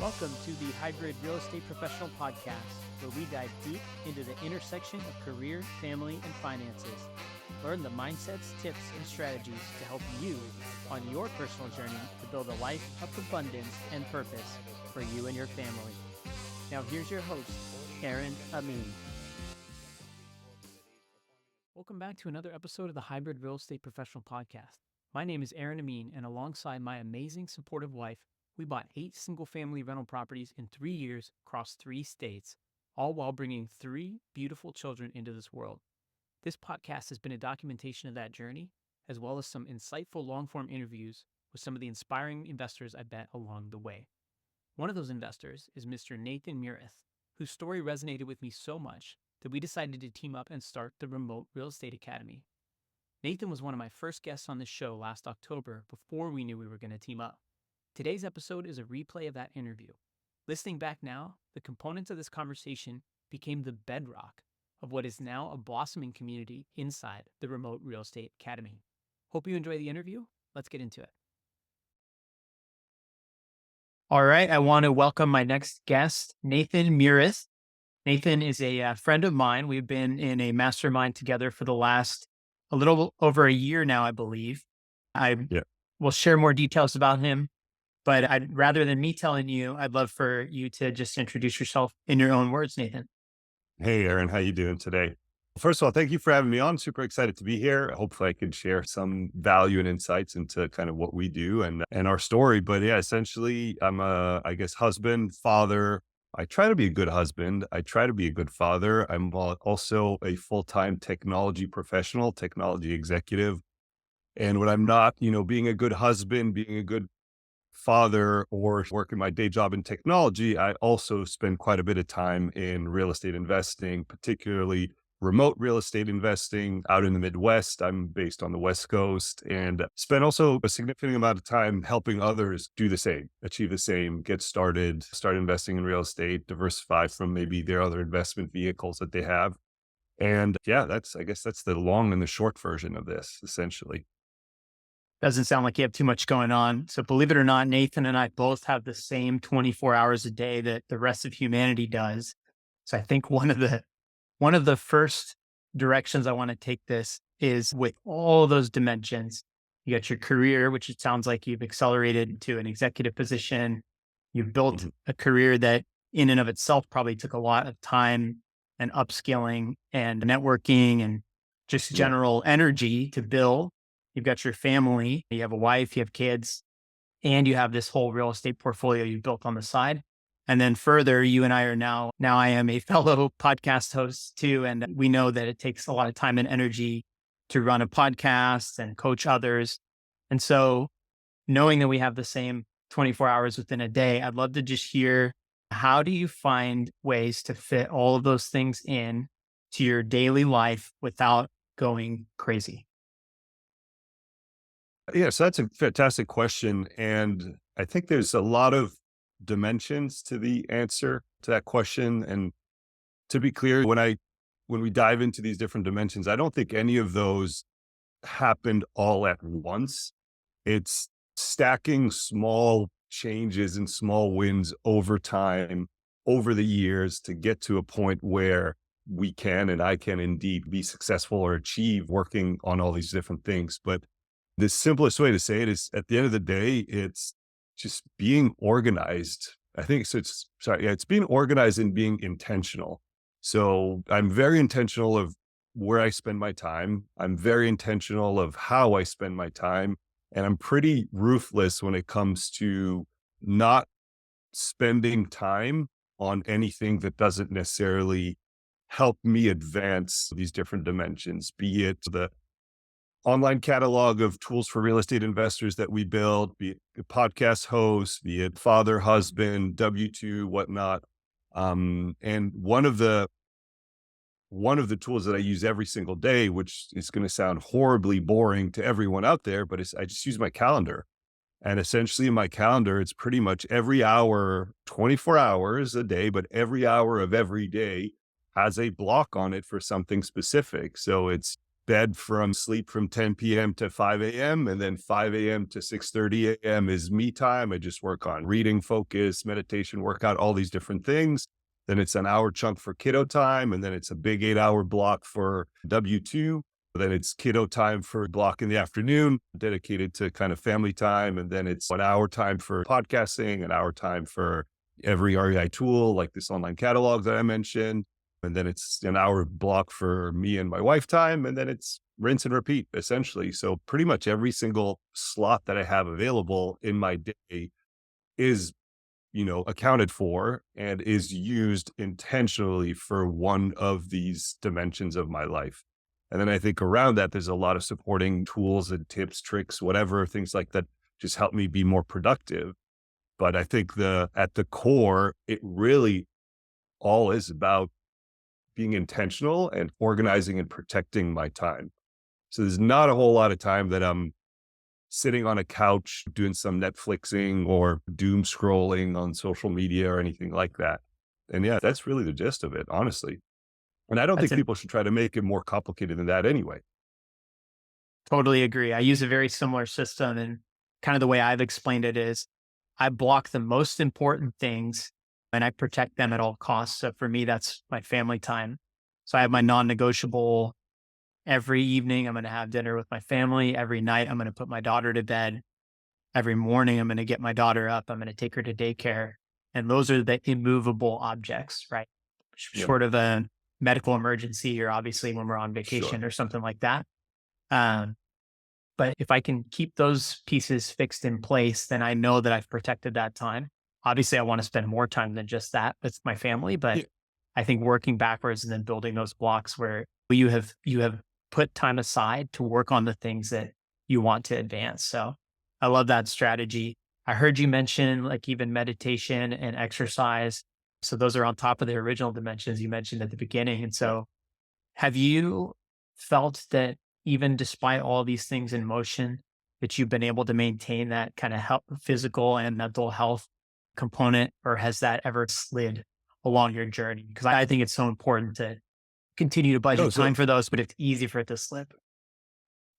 Welcome to the Hybrid Real Estate Professional Podcast, where we dive deep into the intersection of career, family, and finances. Learn the mindsets, tips, and strategies to help you on your personal journey to build a life of abundance and purpose for you and your family. Now here's your host, Aaron Amin. Welcome back to another episode of the Hybrid Real Estate Professional Podcast. My name is Aaron Amin, and alongside my amazing supportive wife, we bought 8 single-family rental properties in 3 years across 3 states, all while bringing 3 beautiful children into this world. This podcast has been a documentation of that journey, as well as some insightful long-form interviews with some of the inspiring investors I met along the way. One of those investors is Mr. Nathan Murith, whose story resonated with me so much that we decided to team up and start the Remote Real Estate Academy. Nathan was one of my first guests on this show last October before we knew we were going to team up. Today's episode is a replay of that interview. Listening back now, the components of this conversation became the bedrock of what is now a blossoming community inside the Remote Real Estate Academy. Hope you enjoy the interview. Let's get into it. All right, I want to welcome my next guest, Nathan Murith. Nathan is a friend of mine. We've been in a mastermind together for the last a little over a year now, I believe. I will share more details about him. But rather than me telling you, I'd love for you to just introduce yourself in your own words, Nathan. Hey, Aaron, how you doing today? First of all, thank you for having me on. Super excited to be here. Hopefully I can share some value and insights into kind of what we do and our story. But yeah, essentially I'm a, husband, father. I try to be a good husband. I try to be a good father. I'm also a full-time technology professional, technology executive. And when I'm not, being a good husband, being a good father, or working my day job in technology, I also spend quite a bit of time in real estate investing, particularly remote real estate investing out in the Midwest. I'm based on the West Coast, and spend also a significant amount of time helping others do the same, achieve the same, get started, start investing in real estate, diversify from maybe their other investment vehicles that they have. And yeah, that's the long and the short version of this, essentially. Doesn't sound like you have too much going on. So believe it or not, Nathan and I both have the same 24 hours a day that the rest of humanity does. So I think one of the first directions I want to take this is with all those dimensions. You got your career, which it sounds like you've accelerated to an executive position. You've built a career that in and of itself probably took a lot of time and upskilling and networking and just general energy to build. You've got your family, you have a wife, you have kids, and you have this whole real estate portfolio you built on the side. And then further, you and I are now I am a fellow podcast host too. And we know that it takes a lot of time and energy to run a podcast and coach others. And so knowing that we have the same 24 hours within a day, I'd love to just hear, how do you find ways to fit all of those things in to your daily life without going crazy? Yeah, so that's a fantastic question. And I think there's a lot of dimensions to the answer to that question. And to be clear, when we dive into these different dimensions, I don't think any of those happened all at once. It's stacking small changes and small wins over time, over the years, to get to a point where we can, and I can indeed be successful or achieve working on all these different things. But the simplest way to say it is, at the end of the day, it's just being organized. I think so. It's being organized and being intentional. So I'm very intentional of where I spend my time. I'm very intentional of how I spend my time. And I'm pretty ruthless when it comes to not spending time on anything that doesn't necessarily help me advance these different dimensions, be it the online catalog of tools for real estate investors that we build, be it a podcast host, be it father, husband, W-2, whatnot. And one of the tools that I use every single day, which is going to sound horribly boring to everyone out there, but I just use my calendar. And essentially in my calendar, it's pretty much every hour, 24 hours a day, but every hour of every day has a block on it for something specific. So it's bed from sleep from 10 p.m. to 5 a.m. And then 5 a.m. to 6:30 a.m. is me time. I just work on reading, focus, meditation, workout, all these different things. Then it's an hour chunk for kiddo time. And then it's a big 8 hour block for W2. Then it's kiddo time for a block in the afternoon, dedicated to kind of family time. And then it's an hour time for podcasting, an hour time for every REI tool, like this online catalog that I mentioned. And then it's an hour block for me and my wife time. And then it's rinse and repeat, essentially. So pretty much every single slot that I have available in my day is, accounted for and is used intentionally for one of these dimensions of my life. And then I think around that, there's a lot of supporting tools and tips, tricks, whatever, things like that just help me be more productive. But I think at the core, it really all is about being intentional and organizing and protecting my time. So there's not a whole lot of time that I'm sitting on a couch doing some Netflixing or doom scrolling on social media or anything like that. And yeah, that's really the gist of it, honestly. And I don't That's think an people should try to make it more complicated than that anyway. Totally agree. I use a very similar system, and kind of the way I've explained it is I block the most important things and I protect them at all costs. So for me, that's my family time. So I have my non-negotiable. Every evening, I'm going to have dinner with my family. Every night, I'm going to put my daughter to bed. Every morning, I'm going to get my daughter up. I'm going to take her to daycare. And those are the immovable objects, right? Yep. Short of a medical emergency, or obviously when we're on Sure. vacation or something like that. Um, but if I can keep those pieces fixed in place, then I know that I've protected that time. Obviously, I want to spend more time than just that with my family, but Yeah. I think working backwards and then building those blocks where you have put time aside to work on the things that you want to advance. So I love that strategy. I heard you mention like even meditation and exercise. So those are on top of the original dimensions you mentioned at the beginning. And Yep. so have you felt that even despite all these things in motion, that you've been able to maintain that kind of health, physical and mental health component, or has that ever slid along your journey? Because I think it's so important to continue to No, budget so time for those, but it's easy for it to slip.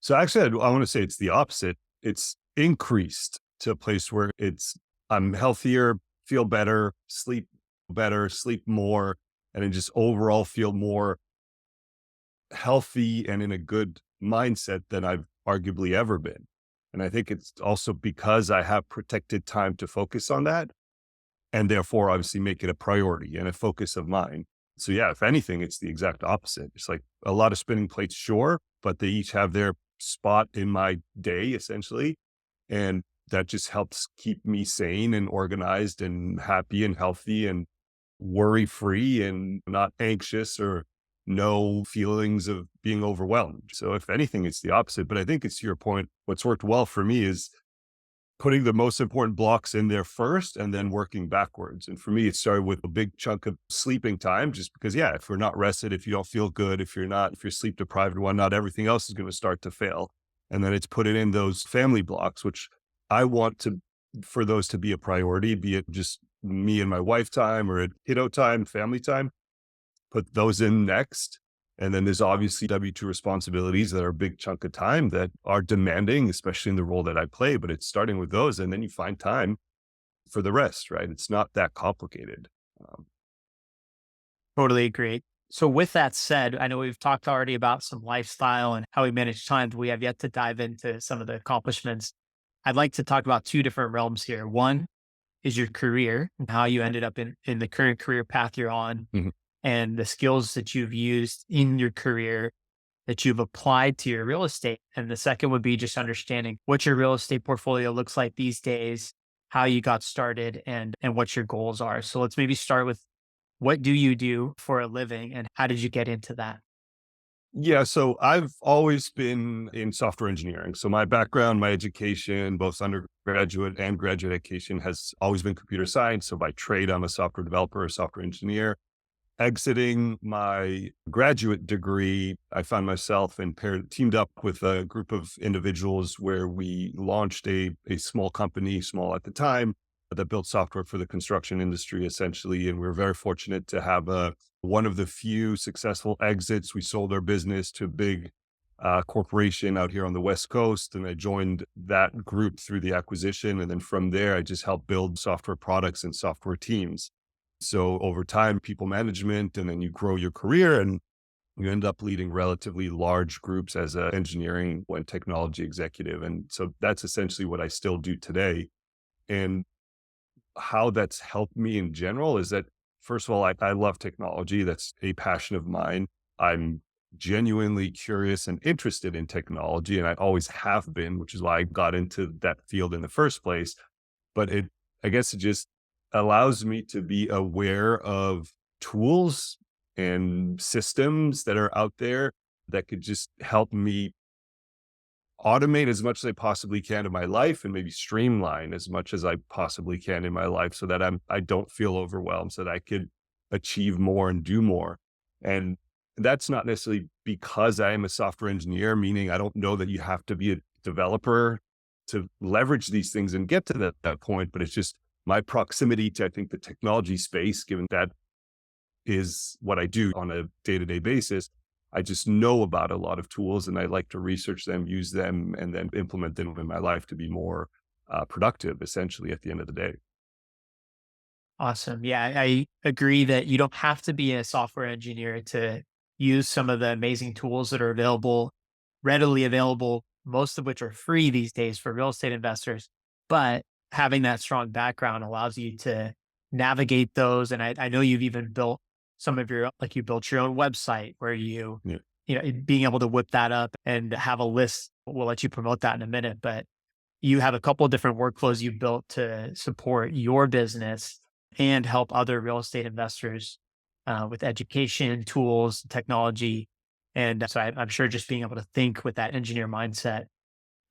so actually I want to say it's the opposite. It's increased to a place where I'm healthier, feel better, sleep more, and then just overall feel more healthy and in a good mindset than I've arguably ever been. And I think it's also because I have protected time to focus on that and therefore obviously make it a priority and a focus of mine. So yeah, if anything, it's the exact opposite. It's like a lot of spinning plates, sure, but they each have their spot in my day essentially. And that just helps keep me sane and organized and happy and healthy and worry free and not anxious or no feelings of being overwhelmed. So if anything, it's the opposite. But I think it's to your point. What's worked well for me is putting the most important blocks in there first and then working backwards. And for me, it started with a big chunk of sleeping time, just because, yeah, if we're not rested, if you don't feel good, if you're sleep deprived and whatnot, everything else is going to start to fail. And then it's put it in those family blocks, which I want for those to be a priority, be it just me and my wife time or at kiddo time, family time, put those in next. And then there's obviously W2 responsibilities that are a big chunk of time that are demanding, especially in the role that I play, but it's starting with those. And then you find time for the rest, right? It's not that complicated. Um, Totally agree. So with that said, I know we've talked already about some lifestyle and how we manage time, but we have yet to dive into some of the accomplishments. I'd like to talk about two different realms here. One is your career and how you ended up in the current career path you're on, mhm. and the skills that you've used in your career that you've applied to your real estate. And the second would be just understanding what your real estate portfolio looks like these days, how you got started, and what your goals are. So let's maybe start with, what do you do for a living and how did you get into that? Yeah, so I've always been in software engineering. So my background, my education, both undergraduate and graduate education has always been computer science. So by trade, I'm a software developer, a software engineer. Exiting my graduate degree, I found myself teamed up with a group of individuals where we launched a small company, small at the time, that built software for the construction industry, essentially. And we were very fortunate to have one of the few successful exits. We sold our business to a big corporation out here on the West Coast. And I joined that group through the acquisition. And then from there, I just helped build software products and software teams. So over time, people management, and then you grow your career and you end up leading relatively large groups as an engineering and technology executive. And so that's essentially what I still do today. And how that's helped me in general is that, first of all, I love technology. That's a passion of mine. I'm genuinely curious and interested in technology, and I always have been, which is why I got into that field in the first place. But I guess it just allows me to be aware of tools and systems that are out there that could just help me automate as much as I possibly can in my life and maybe streamline as much as I possibly can in my life so that I don't feel overwhelmed, so that I could achieve more and do more. And that's not necessarily because I am a software engineer, meaning I don't know that you have to be a developer to leverage these things and get to that point, but it's just my proximity to, I think, the technology space, given that is what I do on a day-to-day basis. I just know about a lot of tools and I like to research them, use them, and then implement them in my life to be more productive, essentially, at the end of the day. Awesome. Yeah, I agree that you don't have to be a software engineer to use some of the amazing tools that are available, readily available, most of which are free these days for real estate investors. But having that strong background allows you to navigate those. And I know you've even built some of your, like you built your own website where Yeah. being able to whip that up and have a list. We'll let you promote that in a minute, but you have a couple of different workflows you built to support your business and help other real estate investors with education, tools, technology. And so I'm sure just being able to think with that engineer mindset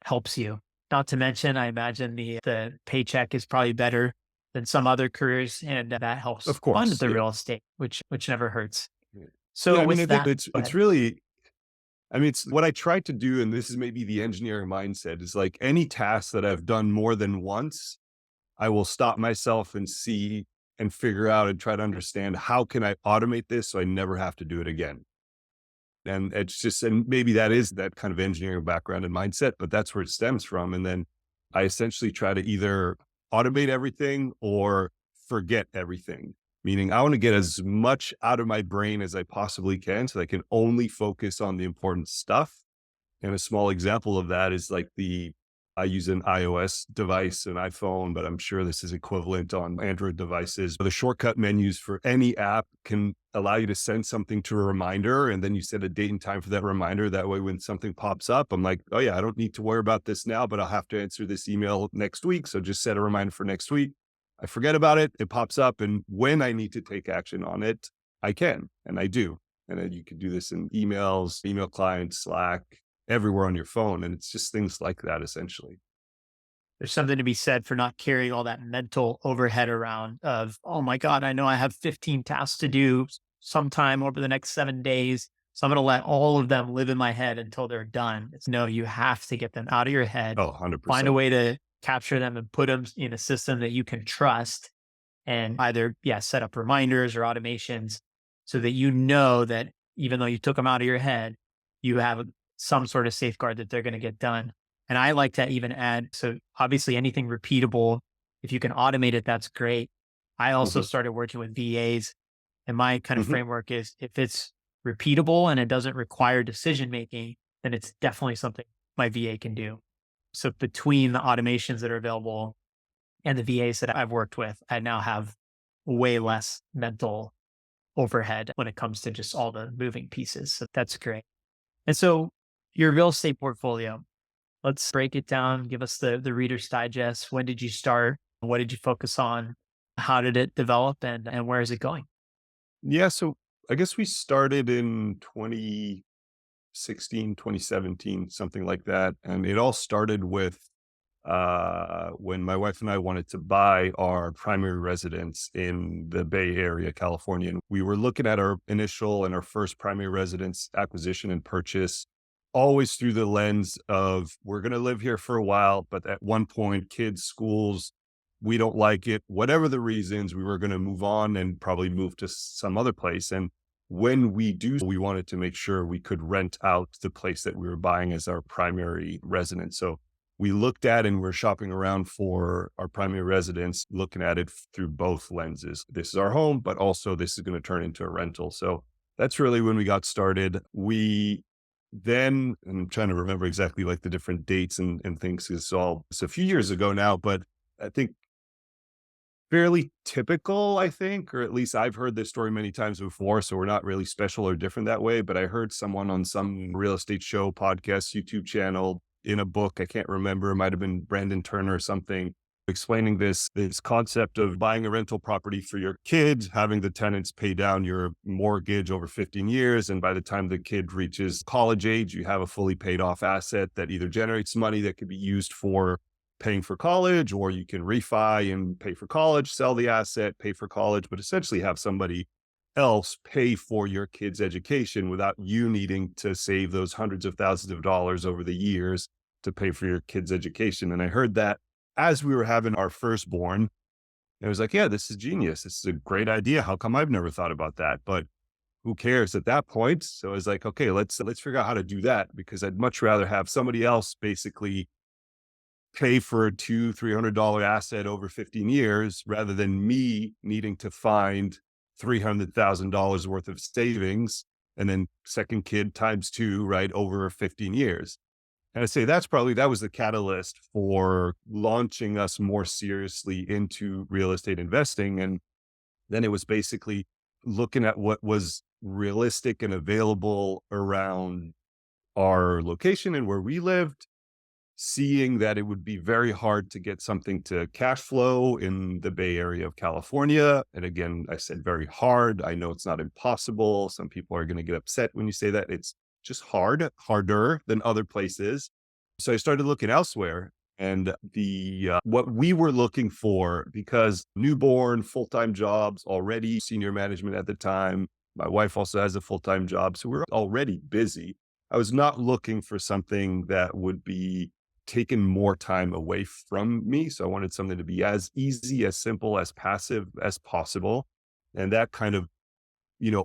helps you. Not to mention, I imagine the paycheck is probably better than some other careers, and that helps Of fund course. the Yeah. real estate, which never hurts. Yeah. Yeah, So I mean, with I think that, it's go it's ahead. really, I mean, it's what I try to do, and this is maybe the engineering mindset, is like any task that I've done more than once, I will stop myself and see and figure out and try to understand how can I automate this so I never have to do it again. And it's just, and maybe that is that kind of engineering background and mindset, but that's where it stems from. And then I essentially try to either automate everything or forget everything, meaning I want to get as much out of my brain as I possibly can so that I can only focus on the important stuff. And a small example of that is like I use an iOS device, an iPhone, but I'm sure this is equivalent on Android devices. The shortcut menus for any app can allow you to send something to a reminder, and then you set a date and time for that reminder. That way, when something pops up, I'm like, oh yeah, I don't need to worry about this now, but I'll have to answer this email next week. So just set a reminder for next week. I forget about it, it pops up. And when I need to take action on it, I can, and I do. And then you can do this in emails, email clients, Slack, everywhere on your phone. And it's just things like that, essentially. There's something to be said for not carrying all that mental overhead around of, oh my God, I know I have 15 tasks to do sometime over the next 7 days. So I'm going to let all of them live in my head until they're done. It's no, you have to get them out of your head, Oh, find a 100%. way to capture them and put them in a system that you can trust and either, yeah, set up reminders or automations so that you know that even though you took them out of your head, you have some sort of safeguard that they're going to get done. And I like to even add, so obviously anything repeatable, if you can automate it, that's great. I also Hmm. started working with VAs, and my kind of Hmm. framework is if it's repeatable and it doesn't require decision making, then it's definitely something my VA can do. So between the automations that are available and the VAs that I've worked with, I now have way less mental overhead when it comes to just all the moving pieces. So that's great. And so your real estate portfolio, let's break it down. Give us the Reader's Digest. When did you start? What did you focus on? How did it develop and where is it going? Yeah. So I guess we started in 2016, 2017, something like that. And it all started with when my wife and I wanted to buy our primary residence in the Bay Area, California. And we were looking at our initial and our first primary residence acquisition and purchase, always through the lens of we're going to live here for a while, but at one point, kids, schools, we don't like it, whatever the reasons, we were going to move on and probably move to some other place. And when we do, we wanted to make sure we could rent out the place that we were buying as our primary residence. So we looked at and we're shopping around for our primary residence, looking at it through both lenses. This is our home, but also this is going to turn into a rental. So that's really when we got started. We then, and I'm trying to remember exactly like the different dates and things. It's a few years ago now, but I think fairly typical, I think, or at least I've heard this story many times before. So we're not really special or different that way. But I heard someone on some real estate show, podcast, YouTube channel, in a book, I can't remember, it might have been Brandon Turner or something, explaining this concept of buying a rental property for your kids, having the tenants pay down your mortgage over 15 years. And by the time the kid reaches college age, you have a fully paid off asset that either generates money that could be used for paying for college, or you can refi and pay for college, sell the asset, pay for college, but essentially have somebody else pay for your kid's education without you needing to save those hundreds of thousands of dollars over the years to pay for your kid's education. And I heard that as we were having our firstborn, I was like, yeah, this is genius. This is a great idea. How come I've never thought about that? But who cares at that point? So I was like, okay, let's figure out how to do that, because I'd much rather have somebody else basically pay for a $200-300 asset over 15 years rather than me needing to find $300,000 worth of savings and then second kid times two, right, over 15 years. And I say that was the catalyst for launching us more seriously into real estate investing. And then it was basically looking at what was realistic and available around our location and where we lived, seeing that it would be very hard to get something to cash flow in the Bay Area of California. And again, I said very hard. I know it's not impossible. Some people are going to get upset when you say that. It's just harder than other places. So I started looking elsewhere. And the what we were looking for, because newborn, full-time jobs, already senior management at the time. My wife also has a full-time job. So we're already busy. I was not looking for something that would be taken more time away from me. So I wanted something to be as easy, as simple, as passive as possible. And that kind of,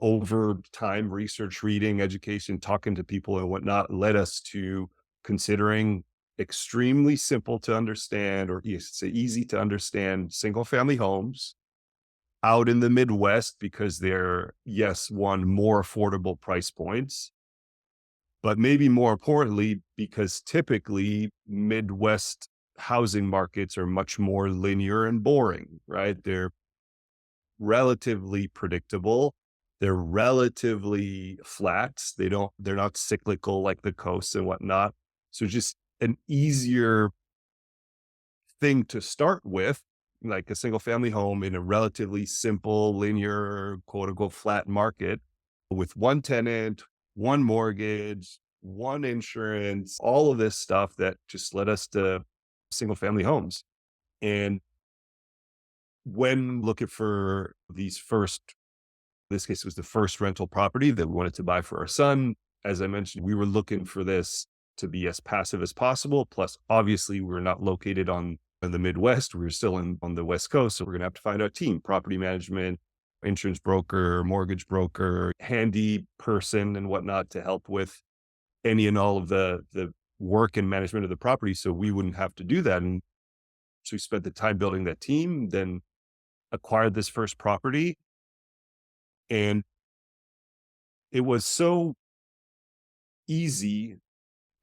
over time, research, reading, education, talking to people and whatnot led us to considering extremely simple to understand, or say easy to understand, single family homes out in the Midwest, because they're, yes, one, more affordable price points, but maybe more importantly, because typically Midwest housing markets are much more linear and boring, right? They're relatively predictable. They're relatively flat. They're not cyclical like the coasts and whatnot. So just an easier thing to start with, like a single family home in a relatively simple, linear, quote unquote, flat market with one tenant, one mortgage, one insurance, all of this stuff that just led us to single family homes. And when looking for these first, in this case, it was the first rental property that we wanted to buy for our son. As I mentioned, we were looking for this to be as passive as possible. Plus, obviously, we're not located in the Midwest. We're still on the West Coast. So we're going to have to find our team, property management, insurance broker, mortgage broker, handy person and whatnot to help with any and all of the work and management of the property. So we wouldn't have to do that. And so we spent the time building that team, then acquired this first property. And it was so easy.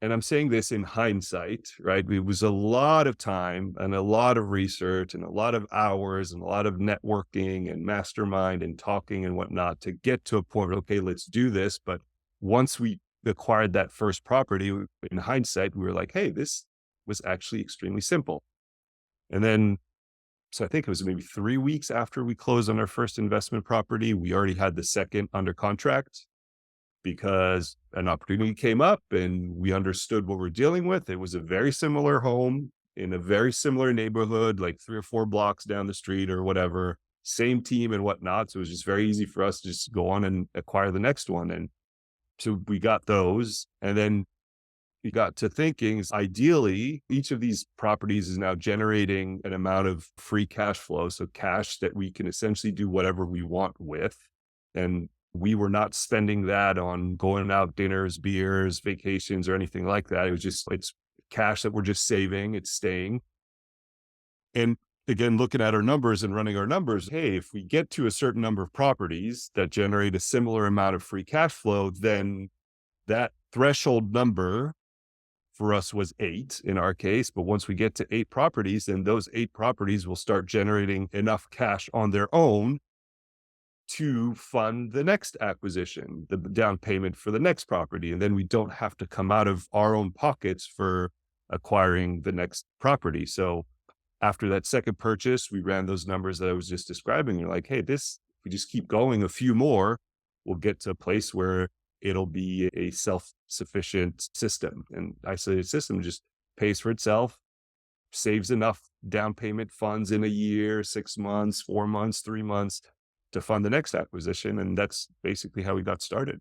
And I'm saying this in hindsight, right? It was a lot of time and a lot of research and a lot of hours and a lot of networking and mastermind and talking and whatnot to get to a point where, okay, let's do this. But once we acquired that first property, in hindsight, we were like, hey, this was actually extremely simple. And then, so I think it was maybe 3 weeks after we closed on our first investment property, we already had the second under contract, because an opportunity came up and we understood what we're dealing with. It was a very similar home in a very similar neighborhood, like 3 or 4 blocks down the street or whatever, same team and whatnot. So it was just very easy for us to just go on and acquire the next one. And so we got those. And then we got to thinking, ideally, each of these properties is now generating an amount of free cash flow. So cash that we can essentially do whatever we want with. And We were not spending that on going out dinners, beers, vacations, or anything like that. It was just, it's cash that we're just saving, it's staying. And again, looking at our numbers and running our numbers, hey, if we get to a certain number of properties that generate a similar amount of free cash flow, then that threshold number for us was 8 in our case. But once we get to 8 properties, then those 8 properties will start generating enough cash on their own to fund the next acquisition, the down payment for the next property. And then we don't have to come out of our own pockets for acquiring the next property. So after that second purchase, we ran those numbers that I was just describing. You're like, hey, this, if we just keep going a few more, we'll get to a place where it'll be a self-sufficient system. And isolated system just pays for itself, saves enough down payment funds in a year, 6 months, 4 months, 3 months to fund the next acquisition. And that's basically how we got started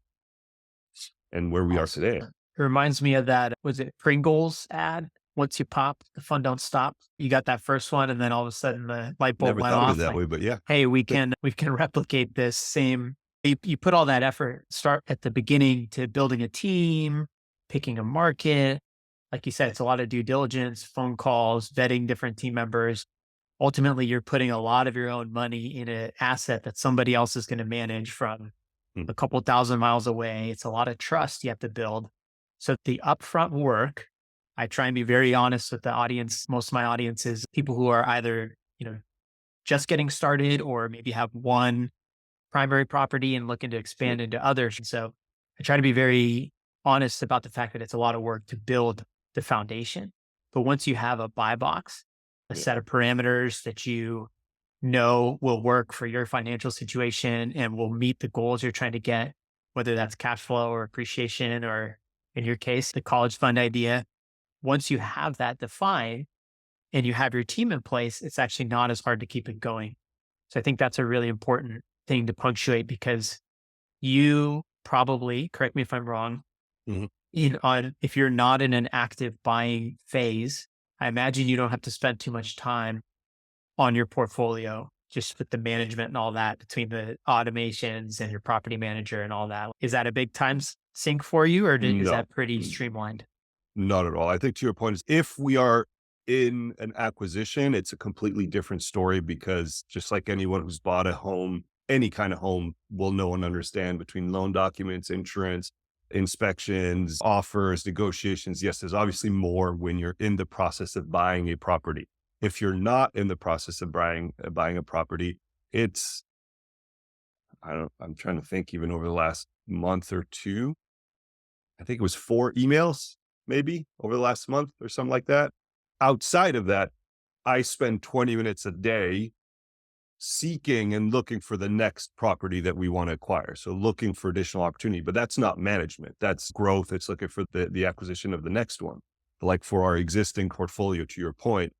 and where we are Awesome. today. It reminds me of that, was it Pringles ad? Once you pop, the fun don't stop. You got that first one, and then all of a sudden the light bulb Never went thought of it off. that Like, way, but yeah. hey, we can replicate this same. You put all that effort, start at the beginning to building a team, picking a market. Like you said, it's a lot of due diligence, phone calls, vetting different team members. Ultimately, you're putting a lot of your own money in an asset that somebody else is going to manage from Mm, a couple thousand miles away. It's a lot of trust you have to build. So the upfront work, I try and be very honest with the audience. Most of my audience is people who are either, just getting started or maybe have one primary property and looking to yeah, expand into others. So I try to be very honest about the fact that it's a lot of work to build the foundation. But once you have a buy box, a yeah, set of parameters that you know will work for your financial situation and will meet the goals you're trying to get, whether that's cash flow or appreciation, or in your case, the college fund idea. Once you have that defined and you have your team in place, it's actually not as hard to keep it going. So I think that's a really important thing to punctuate because you probably, correct me if I'm wrong, mhm, if you're not in an active buying phase, I imagine you don't have to spend too much time on your portfolio, just with the management and all that between the automations and your property manager and all that. Is that a big time sink for you, or is no. that pretty streamlined? Not at all. I think to your point is if we are in an acquisition, it's a completely different story because just like anyone who's bought a home, any kind of home will know and understand between loan documents, insurance, inspections, offers, negotiations. Yes, there's obviously more when you're in the process of buying a property. If you're not in the process of buying a property, it's I'm trying to think even over the last month or two, I think it was 4 emails maybe over the last month or something like that. Outside of that, I spend 20 minutes a day seeking and looking for the next property that we want to acquire. So looking for additional opportunity, but that's not management. That's growth. It's looking for the acquisition of the next one. Like for our existing portfolio, to your point,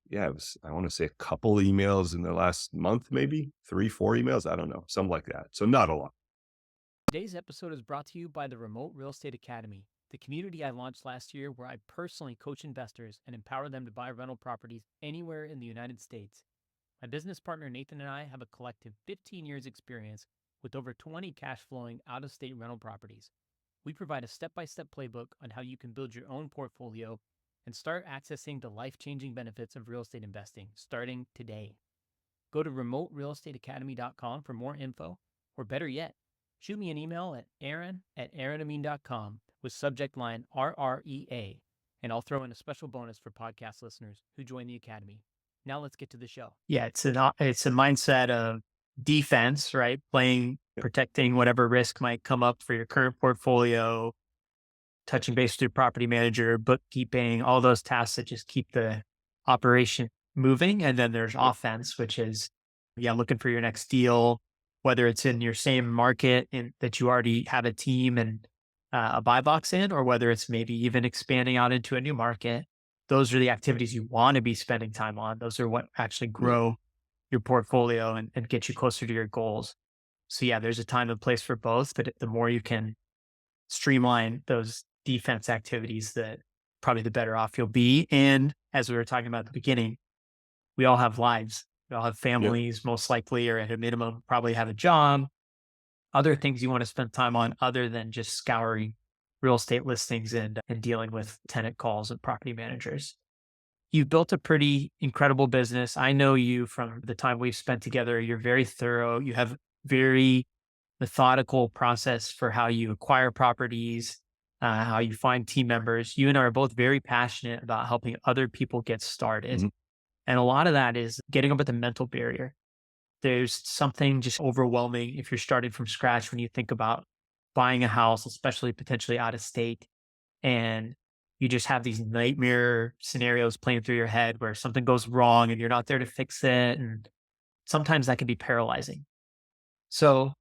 yeah, it was, I want to say a couple emails in the last month, maybe 3, 4 emails. I don't know, something like that. So not a lot. Today's episode is brought to you by the Remote Real Estate Academy, the community I launched last year where I personally coach investors and empower them to buy rental properties anywhere in the United States. My business partner Nathan and I have a collective 15 years experience with over 20 cash flowing out of state rental properties. We provide a step by step playbook on how you can build your own portfolio and start accessing the life changing benefits of real estate investing starting today. Go to remoterealestateacademy.com for more info, or better yet, shoot me an email at aaron@aaronamin.com with subject line RREA, and I'll throw in a special bonus for podcast listeners who join the Academy. Now let's get to the show. Yeah, it's a mindset of defense, right? Playing, Yeah, protecting whatever risk might come up for your current portfolio, touching base with your property manager, bookkeeping, all those tasks that just keep the operation moving. And then there's yeah, offense, which is, yeah, looking for your next deal, whether it's in your same market in, that you already have a team and a buy box in, or whether it's maybe even expanding out into a new market. Those are the activities you want to be spending time on. Those are what actually yeah, grow your portfolio and get you closer to your goals. So yeah, there's a time and place for both, but the more you can streamline those defense activities, that probably the better off you'll be. And as we were talking about at the beginning, we all have lives. We all have yeah, families, most likely, or at a minimum, probably have a job. other things you want to spend time on other than just scouring real estate listings and dealing with tenant calls and property managers. You've built a pretty incredible business. I know you from the time we've spent together. You're very thorough. You have very methodical process for how you acquire properties, how you find team members. You and I are both very passionate about helping other people get started. Mhm. And a lot of that is getting over the mental barrier. There's something just overwhelming if you're starting from scratch when you think about buying a house, especially potentially out of state, and you just have these nightmare scenarios playing through your head where something goes wrong and you're not there to fix it. And sometimes that can be paralyzing. So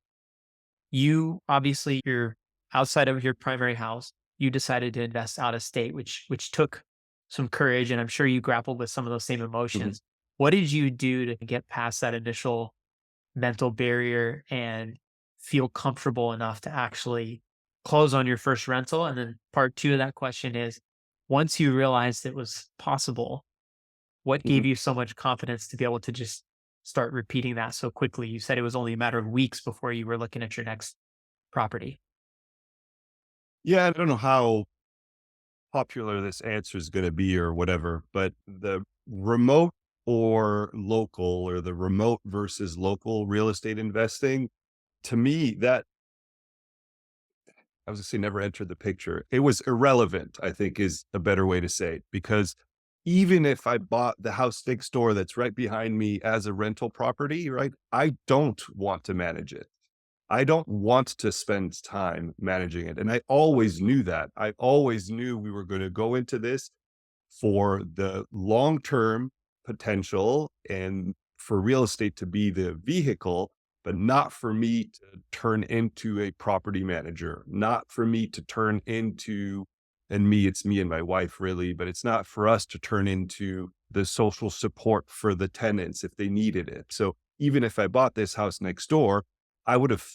you obviously you're outside of your primary house. You decided to invest out of state, which took some courage, and I'm sure you grappled with some of those same Mhm. emotions. What did you do to get past that initial mental barrier and feel comfortable enough to actually close on your first rental? And then part two of that question is, once you realized it was possible, what Mhm. gave you so much confidence to be able to just start repeating that so quickly? You said it was only a matter of weeks before you were looking at your next property. Yeah, I don't know how popular this answer is going to be or whatever, but the remote or local or the remote versus local real estate investing, to me, that I was gonna say never entered the picture. It was irrelevant, I think is a better way to say it, because even if I bought the house next door that's right behind me as a rental property, right? I don't want to manage it. I don't want to spend time managing it. And I always knew that. I always knew we were going to go into this for the long-term potential and for real estate to be the vehicle, but not for me to turn into a property manager, not for me to turn into, and me, it's me and my wife really, but it's not for us to turn into the social support for the tenants if they needed it. So even if I bought this house next door, I would have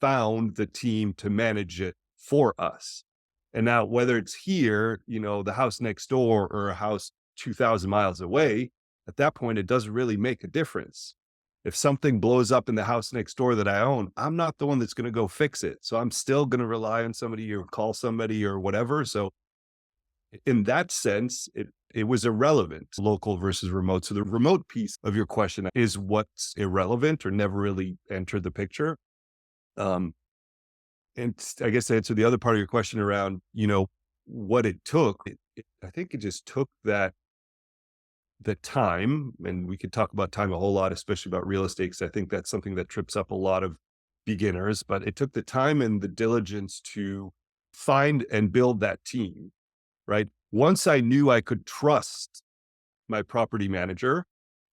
found the team to manage it for us. And now, whether it's here, the house next door or a house 2,000 miles away, at that point, it doesn't really make a difference. If something blows up in the house next door that I own, I'm not the one that's going to go fix it. So I'm still going to rely on somebody or call somebody or whatever. So in that sense, it was irrelevant, local versus remote. So the remote piece of your question is what's irrelevant or never really entered the picture. Um, I guess to answer the other part of your question around, what it took, I think it just took the time, and we could talk about time a whole lot, especially about real estate, because I think that's something that trips up a lot of beginners, but it took the time and the diligence to find and build that team, right? Once I knew I could trust my property manager,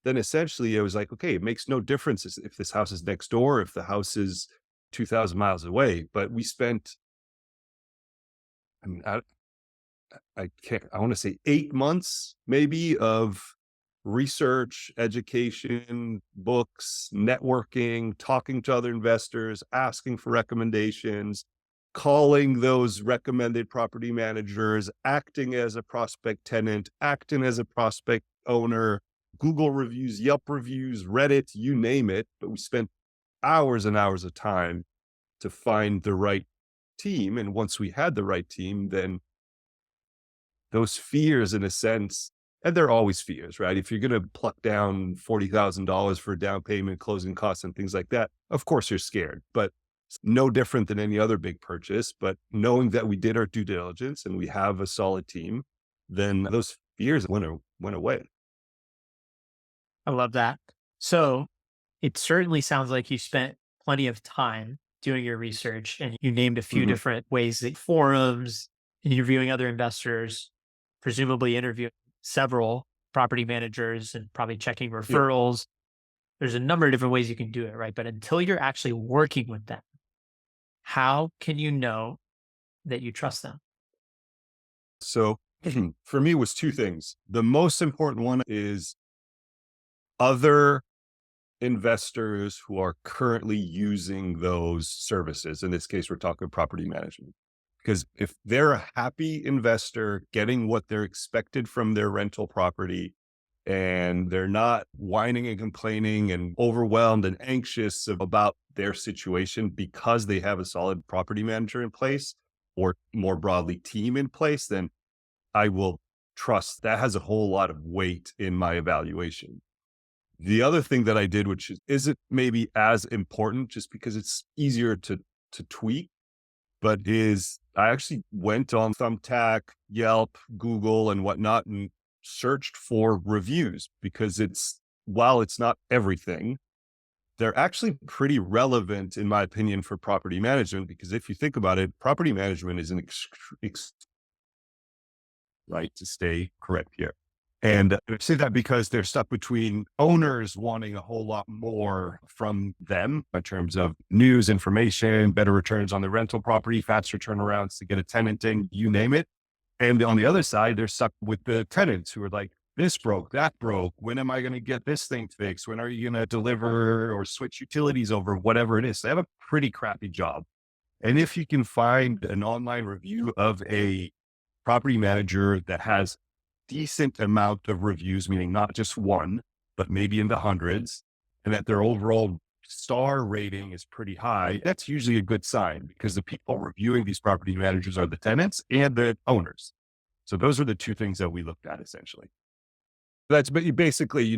then essentially it was like, okay, it makes no difference if this house is next door, if the house is 2,000 miles away. But we spent, I mean, I can't, I want to say 8 months maybe of research, education, books, networking, talking to other investors, asking for recommendations, calling those recommended property managers, acting as a prospect tenant, acting as a prospect owner, Google reviews, Yelp reviews, Reddit, you name it. But we spent hours and hours of time to find the right team. And once we had the right team, then those fears in a sense, and they're always fears, right? If you're going to pluck down $40,000 for down payment, closing costs, and things like that, of course you're scared, but it's no different than any other big purchase. But knowing that we did our due diligence and we have a solid team, then those fears went away. I love that. So it certainly sounds like you spent plenty of time doing your research and you named a few Mhm. different ways that forums, interviewing other investors, presumably interviewing several property managers and probably checking Yep. referrals. There's a number of different ways you can do it, right? But until you're actually working with them, how can you know that you trust them? So for me, it was two things. The most important one is other investors who are currently using those services. In this case, we're talking property management. Because if they're a happy investor getting what they're expected from their rental property and they're not whining and complaining and overwhelmed and anxious about their situation because they have a solid property manager in place or more broadly team in place, then I will trust that has a whole lot of weight in my evaluation. The other thing that I did, which isn't maybe as important just because it's easier to tweak, but is I actually went on Thumbtack, Yelp, Google, and whatnot, and searched for reviews because while it's not everything, they're actually pretty relevant, in my opinion, for property management. Because if you think about it, property management is right to stay correct here. And I say that because they're stuck between owners wanting a whole lot more from them in terms of news, information, better returns on the rental property, faster turnarounds to get a tenant in, you name it. And on the other side, they're stuck with the tenants who are like, this broke, that broke. When am I going to get this thing fixed? When are you going to deliver or switch utilities over? Whatever it is. They have a pretty crappy job. And if you can find an online review of a property manager that has decent amount of reviews, meaning not just one, but maybe in the hundreds, and that their overall star rating is pretty high, that's usually a good sign because the people reviewing these property managers are the tenants and the owners. So those are the two things that we looked at essentially. That's but basically,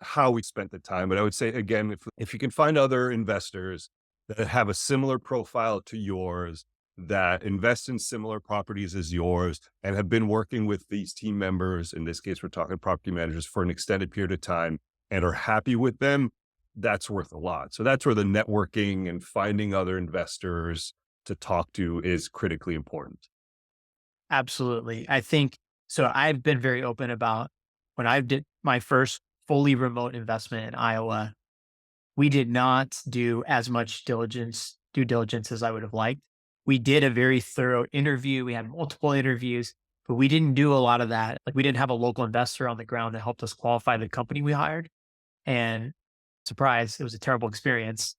how we spent the time. But I would say again, if you can find other investors that have a similar profile to yours, that invest in similar properties as yours, and have been working with these team members, in this case, we're talking property managers, for an extended period of time and are happy with them, that's worth a lot. So that's where the networking and finding other investors to talk to is critically important. Absolutely. I think so. I've been very open about when I did my first fully remote investment in Iowa, we did not do as much due diligence as I would have liked. We did a very thorough interview. We had multiple interviews, but we didn't do a lot of that. Like we didn't have a local investor on the ground that helped us qualify the company we hired. And surprise, it was a terrible experience.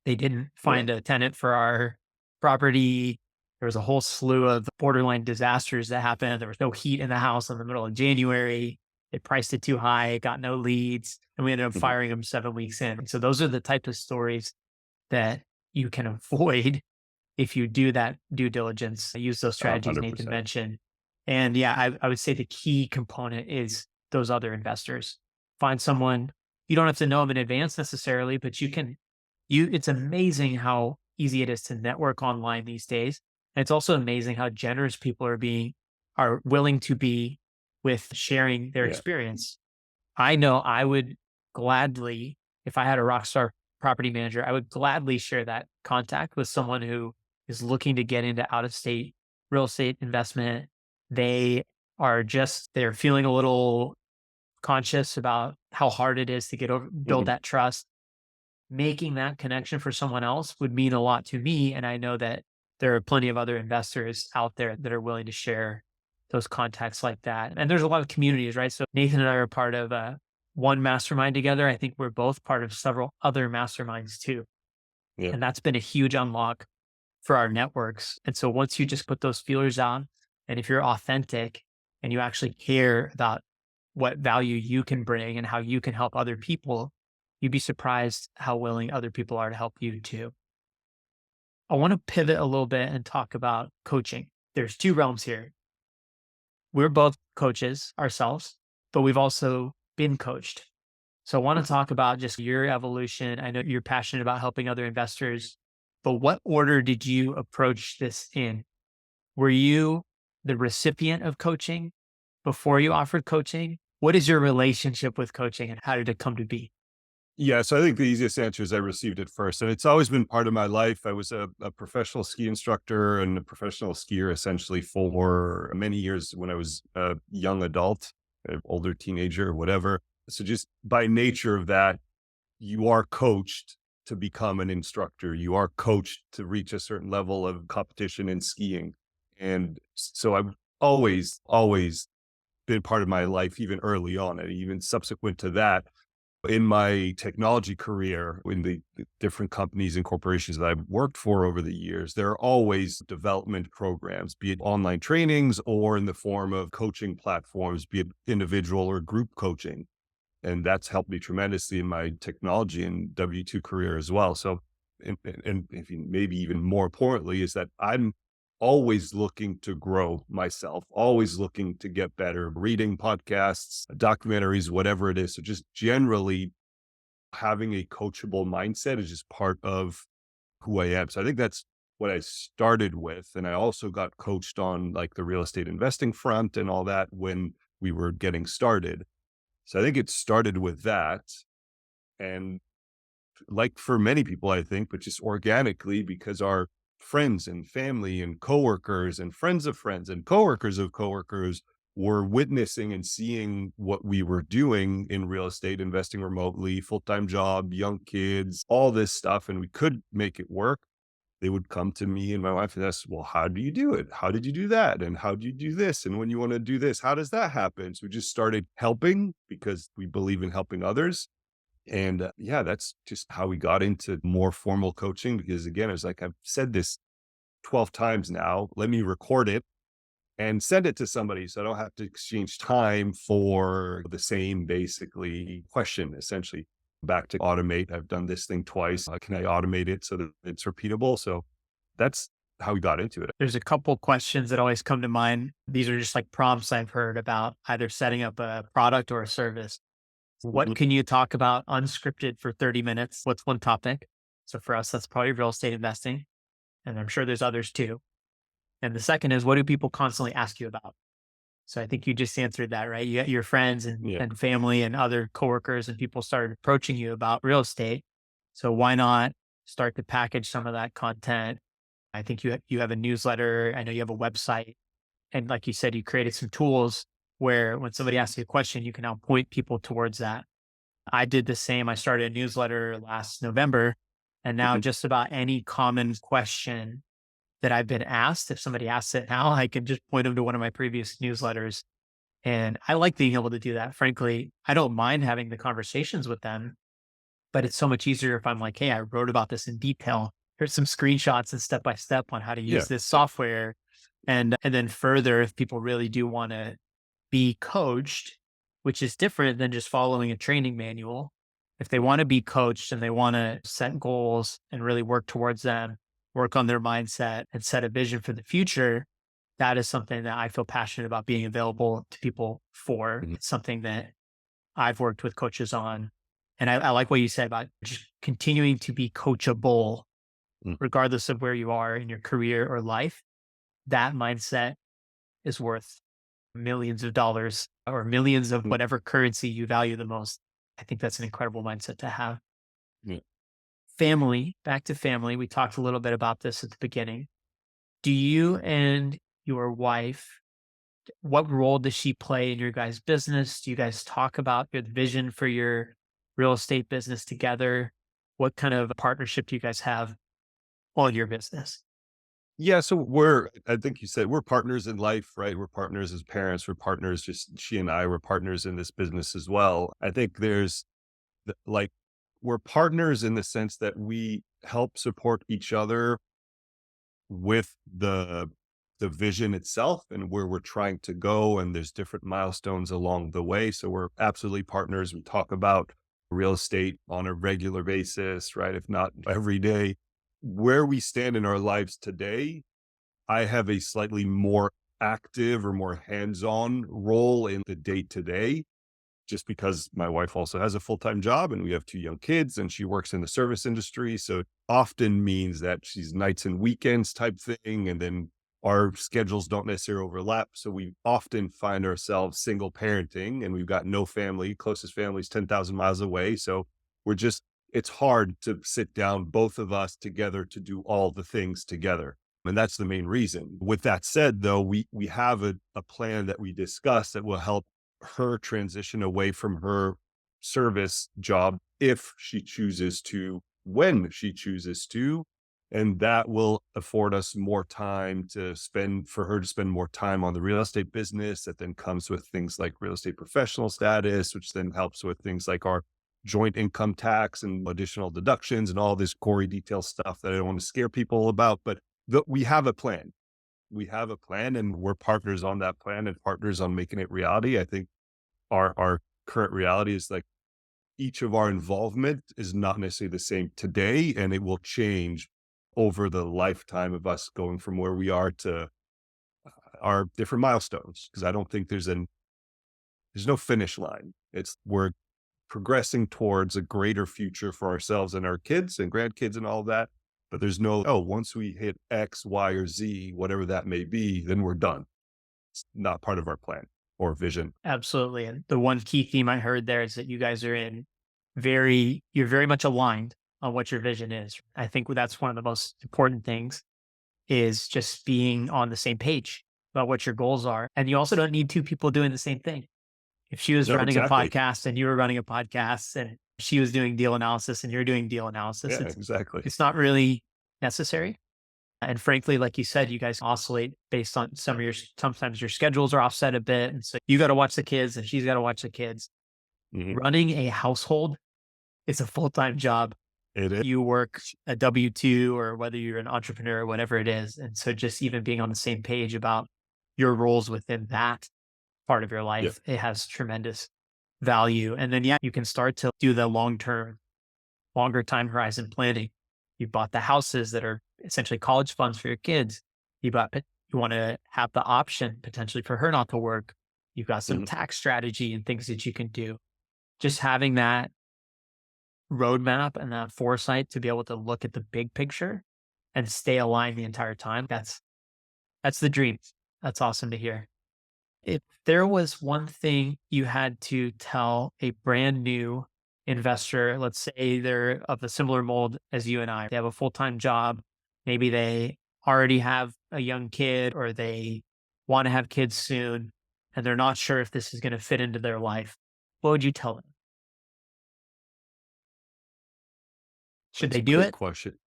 They didn't Yeah. find a tenant for our property. There was a whole slew of borderline disasters that happened. There was no heat in the house in the middle of January. They priced it too high, got no leads, and we ended up Mhm. firing them 7 weeks in. So those are the types of stories that you can avoid if you do that due diligence, use those strategies Nathan 100%. mentioned. And yeah, I would say the key component is those other investors. Find someone, you don't have to know them in advance necessarily, but it's amazing how easy it is to network online these days. And it's also amazing how generous people are willing to be with sharing their Yeah. experience. I know I would gladly, if I had a rock star property manager, I would gladly share that contact with someone who is looking to get into out of state real estate investment. They're feeling a little conscious about how hard it is to build Mhm. that trust. Making that connection for someone else would mean a lot to me. And I know that there are plenty of other investors out there that are willing to share those contacts like that. And there's a lot of communities, right? So Nathan and I are part of one mastermind together. I think we're both part of several other masterminds too. Yeah. And that's been a huge unlock for our networks. And so once you just put those feelers on, and if you're authentic and you actually care about what value you can bring and how you can help other people, you'd be surprised how willing other people are to help you too. I want to pivot a little bit and talk about coaching. There's two realms here. We're both coaches ourselves, but we've also been coached. So I want to talk about just your evolution. I know you're passionate about helping other investors, but what order did you approach this in? Were you the recipient of coaching before you offered coaching? What is your relationship with coaching and how did it come to be? Yeah, so I think the easiest answer is I received it first, and it's always been part of my life. I was a professional ski instructor and a professional skier essentially for many years when I was a young adult, an older teenager, whatever. So just by nature of that, you are coached to become an instructor. You are coached to reach a certain level of competition in skiing. And so I've always been part of my life, even early on, and even subsequent to that. In my technology career, in the different companies and corporations that I've worked for over the years, there are always development programs, be it online trainings or in the form of coaching platforms, be it individual or group coaching. And that's helped me tremendously in my technology and W-2 career as well. So, and if you, maybe even more importantly, is that I'm always looking to grow myself, always looking to get better, reading podcasts, documentaries, whatever it is. So just generally having a coachable mindset is just part of who I am. So I think that's what I started with. And I also got coached on like the real estate investing front and all that when we were getting started. So I think it started with that. And like for many people, I think, but just organically because our friends and family and coworkers and friends of friends and coworkers of coworkers were witnessing and seeing what we were doing in real estate, investing remotely, full-time job, young kids, all this stuff, and we could make it work. They would come to me and my wife and ask, well, how do you do it? How did you do that? And how do you do this? And when you want to do this, how does that happen? So we just started helping because we believe in helping others. And yeah, that's just how we got into more formal coaching. Because again, it's like I've said this 12 times now. Let me record it and send it to somebody so I don't have to exchange time for the same basically question, essentially. Back to automate. I've done this thing twice. Can I automate it so that it's repeatable? So that's how we got into it. There's a couple questions that always come to mind. These are just like prompts I've heard about either setting up a product or a service. What Mhm. can you talk about unscripted for 30 minutes? What's one topic? So for us, that's probably real estate investing. And I'm sure there's others too. And the second is, what do people constantly ask you about? So I think you just answered that, right? You, your friends Yeah. and family and other coworkers and people started approaching you about real estate. So why not start to package some of that content? I think you have a newsletter. I know you have a website. And like you said, you created some tools where when somebody asks you a question, you can now point people towards that. I did the same. I started a newsletter last November. And now Mhm. just about any common question that I've been asked, if somebody asks it now, I can just point them to one of my previous newsletters. And I like being able to do that. Frankly, I don't mind having the conversations with them, but it's so much easier if I'm like, hey, I wrote about this in detail. Here's some screenshots and step by step on how to Yeah. use this software. And then further, if people really do want to be coached, which is different than just following a training manual. If they want to be coached and they want to set goals and really work towards them, work on their mindset and set a vision for the future, that is something that I feel passionate about being available to people for. Mhm. It's something that I've worked with coaches on. And I like what you said about just continuing to be coachable, Mm. regardless of where you are in your career or life. That mindset is worth millions of dollars or millions of Mm. whatever currency you value the most. I think that's an incredible mindset to have. Yeah. Family, back to family. We talked a little bit about this at the beginning. Do you and your wife, what role does she play in your guys' business? Do you guys talk about your vision for your real estate business together? What kind of partnership do you guys have on your business? Yeah, so I think you said we're partners in life, right? We're partners as parents, we're partners, just she and I were partners in this business as well. I think there's like, we're partners in the sense that we help support each other with the vision itself and where we're trying to go. And there's different milestones along the way. So we're absolutely partners. We talk about real estate on a regular basis, right? If not every day. Where we stand in our lives today, I have a slightly more active or more hands-on role in the day-to-day, just because my wife also has a full-time job and we have two young kids and she works in the service industry. So it often means that she's nights and weekends type thing. And then our schedules don't necessarily overlap. So we often find ourselves single parenting and we've got no family. Closest family is 10,000 miles away. So we're just, it's hard to sit down, both of us together, to do all the things together. And that's the main reason. With that said, though, we have a plan that we discussed that will help her transition away from her service job if she chooses to, when she chooses to. And that will afford us more time to spend, for her to spend more time on the real estate business. That then comes with things like real estate professional status, which then helps with things like our joint income tax and additional deductions and all this gory detail stuff that I don't want to scare people about. But we have a plan. We have a plan, and we're partners on that plan and partners on making it reality. I think our current reality is like each of our involvement is not necessarily the same today, and it will change over the lifetime of us going from where we are to our different milestones. Because I don't think there's no finish line. It's we're progressing towards a greater future for ourselves and our kids and grandkids and all of that. But there's no, oh, once we hit X, Y, or Z, whatever that may be, then we're done. It's not part of our plan or vision. Absolutely. And the one key theme I heard there is that you guys are you're very much aligned on what your vision is. I think that's one of the most important things is just being on the same page about what your goals are. And you also don't need two people doing the same thing. If she was No, running a exactly. podcast and you were running a podcast and she was doing deal analysis and you're doing deal analysis, Yeah, exactly. it's not really necessary. And frankly, like you said, you guys oscillate based on sometimes your schedules are offset a bit. And so you got to watch the kids and she's got to watch the kids. Mhm. Running a household is a full-time job. It is. You work a W-2 or whether you're an entrepreneur or whatever it is. And so just even being on the same page about your roles within that part of your Yeah. life, it has tremendous value. And then, yeah, you can start to do the longer time horizon planning. You bought the houses that are essentially college funds for your kids. You want to have the option potentially for her not to work. You've got some Mhm. tax strategy and things that you can do. Just having that roadmap and that foresight to be able to look at the big picture and stay aligned the entire time. That's the dream. That's awesome to hear. If there was one thing you had to tell a brand new investor, let's say they're of a similar mold as you and I, they have a full-time job, maybe they already have a young kid or they want to have kids soon, and they're not sure if this is going to fit into their life, what would you tell them? Should That's they a do great it? question.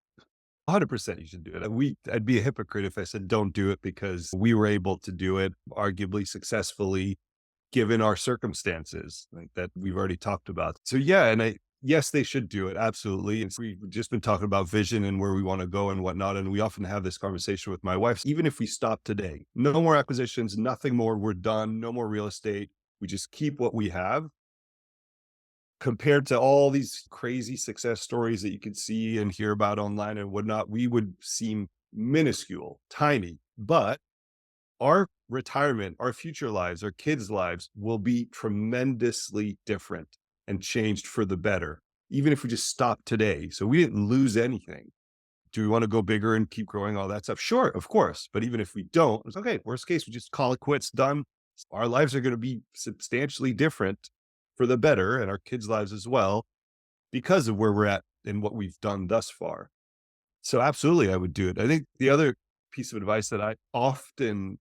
100% you should do it. I'd be a hypocrite if I said don't do it because we were able to do it arguably successfully given our circumstances like that we've already talked about. So yeah, yes, they should do it. Absolutely. And so we've just been talking about vision and where we want to go and whatnot. And we often have this conversation with my wife. Even if we stop today, no more acquisitions, nothing more, we're done, no more real estate. We just keep what we have compared to all these crazy success stories that you could see and hear about online and whatnot, we would seem minuscule, tiny. But our retirement, our future lives, our kids' lives will be tremendously different and changed for the better, even if we just stop today. So we didn't lose anything. Do we want to go bigger and keep growing all that stuff? Sure, of course. But even if we don't, it's okay. Worst case, we just call it quits, done. Our lives are going to be substantially different for the better and our kids' lives as well because of where we're at and what we've done thus far. So absolutely, I would do it. I think the other piece of advice that I often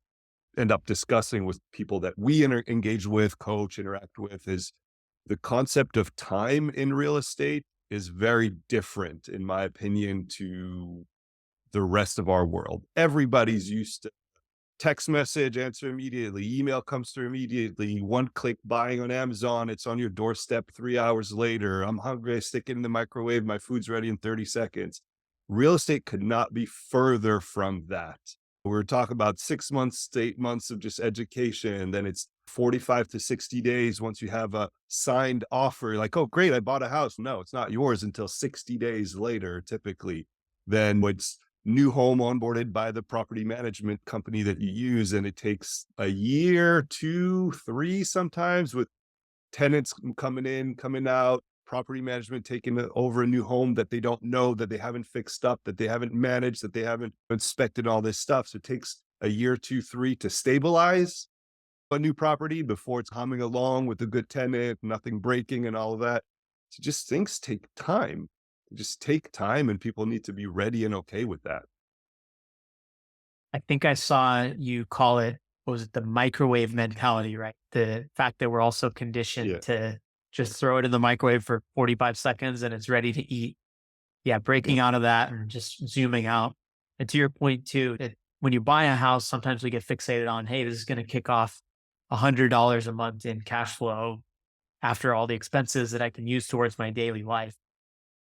end up discussing with people that we engage with, coach, interact with is the concept of time in real estate is very different, in my opinion, to the rest of our world. Everybody's used to text message, answer immediately, email comes through immediately, one click buying on Amazon, it's on your doorstep 3 hours later. I'm hungry, I stick it in the microwave, my food's ready in 30 seconds. Real estate could not be further from that. We're talking about 6 months to 8 months of just education. Then it's 45 to 60 days once you have a signed offer. Like, oh, great, I bought a house. No, it's not yours until 60 days later, typically. Then it's new home onboarded by the property management company that you use. And it takes a year, 2, 3 sometimes with tenants coming in, coming out, property management taking over a new home that they don't know, that they haven't fixed up, that they haven't managed, that they haven't inspected all this stuff. So it takes a year, 2, 3 to stabilize a new property before it's humming along with a good tenant, nothing breaking and all of that. So just things take time. Just take time and people need to be ready and okay with that. I think I saw you call it, what was it, the microwave mentality, right? The fact that we're also conditioned Yeah. to just throw it in the microwave for 45 seconds and it's ready to eat. Yeah, Yeah. breaking out of that and just zooming out. And to your point too, that when you buy a house, sometimes we get fixated on, hey, this is going to kick off $100 a month in cash flow after all the expenses that I can use towards my daily life.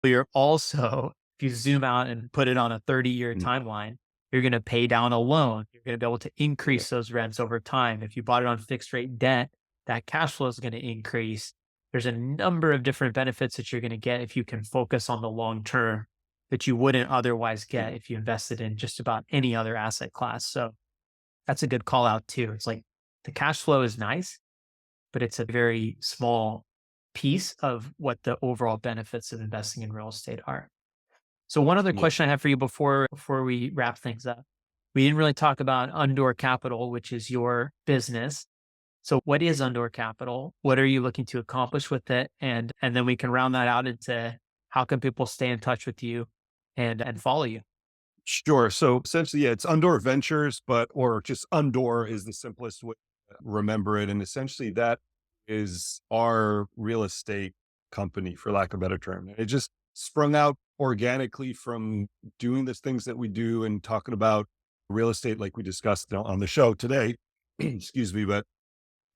But you're also, if you zoom out and put it on a 30-year Mm, timeline, you're going to pay down a loan. You're going to be able to yeah, increase those rents over time. If you bought it on fixed rate debt, that cash flow is going to increase. There's a number of different benefits that you're going to get if you can focus on the long term that you wouldn't otherwise yeah, get if you invested in just about any other asset class. So that's a good call out too. It's like the cash flow is nice, but it's a very small piece of what the overall benefits of investing in real estate are. So one other yeah. question I have for you before we wrap things up. We didn't really talk about Undor Capital, which is your business. So what is Undor Capital? What are you looking to accomplish with it? And then we can round that out into how can people stay in touch with you and follow you? Sure. So essentially, yeah, it's Undor Ventures, but or just Undor is the simplest way to remember it. And essentially, that is our real estate company, for lack of a better term. It just sprung out organically from doing the things that we do and talking about real estate, like we discussed on the show today. Excuse me, but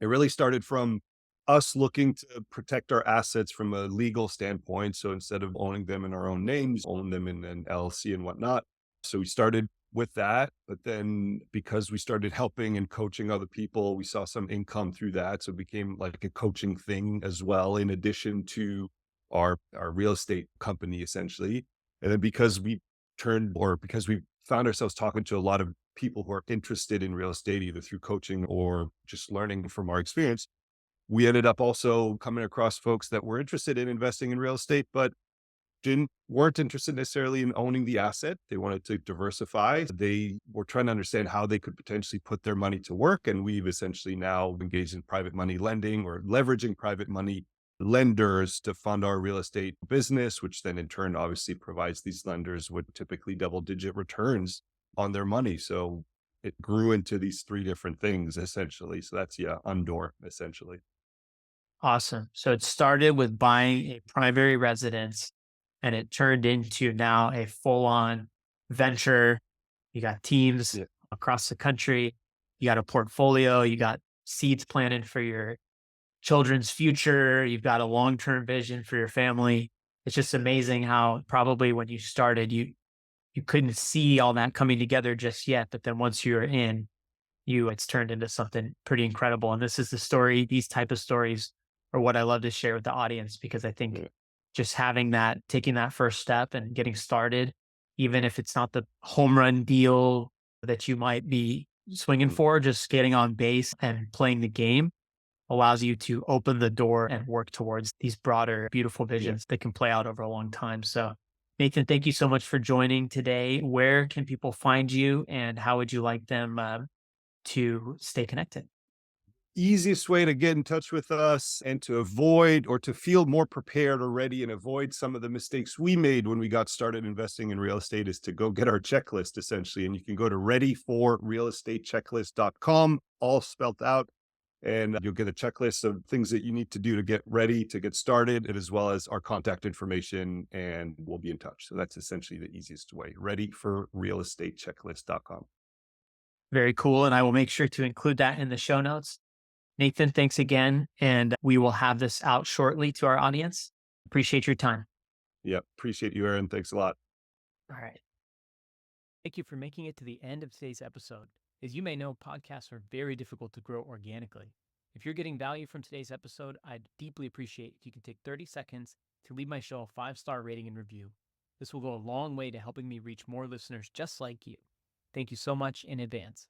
it really started from us looking to protect our assets from a legal standpoint. So instead of owning them in our own names, own them in an LLC and whatnot. So we started with that. But then because we started helping and coaching other people, we saw some income through that. So it became like a coaching thing as well, in addition to our real estate company, essentially. And then because we found ourselves talking to a lot of people who are interested in real estate, either through coaching or just learning from our experience, we ended up also coming across folks that were interested in investing in real estate, but didn't weren't interested necessarily in owning the asset. They wanted to diversify. They were trying to understand how they could potentially put their money to work. And we've essentially now engaged in private money lending or leveraging private money lenders to fund our real estate business, which then in turn obviously provides these lenders with typically double digit returns on their money. So it grew into these three different things essentially. So that's, yeah, Undor essentially. Awesome. So it started with buying a primary residence and it turned into now a full on venture. You got teams Yeah. across the country. You got a portfolio. You got seeds planted for your children's future. You've got a long term vision for your family. It's just amazing how probably when you started, you couldn't see all that coming together just yet. But then once you're in, it's turned into something pretty incredible. And this is the story, these type of stories are what I love to share with the audience because I think Yeah. just having that, taking that first step and getting started, even if it's not the home run deal that you might be swinging Mm, for, just getting on base and playing the game allows you to open the door and work towards these broader, beautiful yeah. visions that can play out over a long time. So, Nathan, thank you so much for joining today. Where can people find you and how would you like them to stay connected? Easiest way to get in touch with us and to avoid or to feel more prepared already and avoid some of the mistakes we made when we got started investing in real estate is to go get our checklist essentially. And you can go to readyforrealestatechecklist.com, all spelled out. And you'll get a checklist of things that you need to do to get ready to get started, and as well as our contact information, and we'll be in touch. So that's essentially the easiest way. Readyforrealestatechecklist.com. Very cool. And I will make sure to include that in the show notes. Nathan, thanks again. And we will have this out shortly to our audience. Appreciate your time. Yeah. Appreciate you, Aaron. Thanks a lot. All right. Thank you for making it to the end of today's episode. As you may know, podcasts are very difficult to grow organically. If you're getting value from today's episode, I'd deeply appreciate if you can take 30 seconds to leave my show a 5-star rating and review. This will go a long way to helping me reach more listeners just like you. Thank you so much in advance.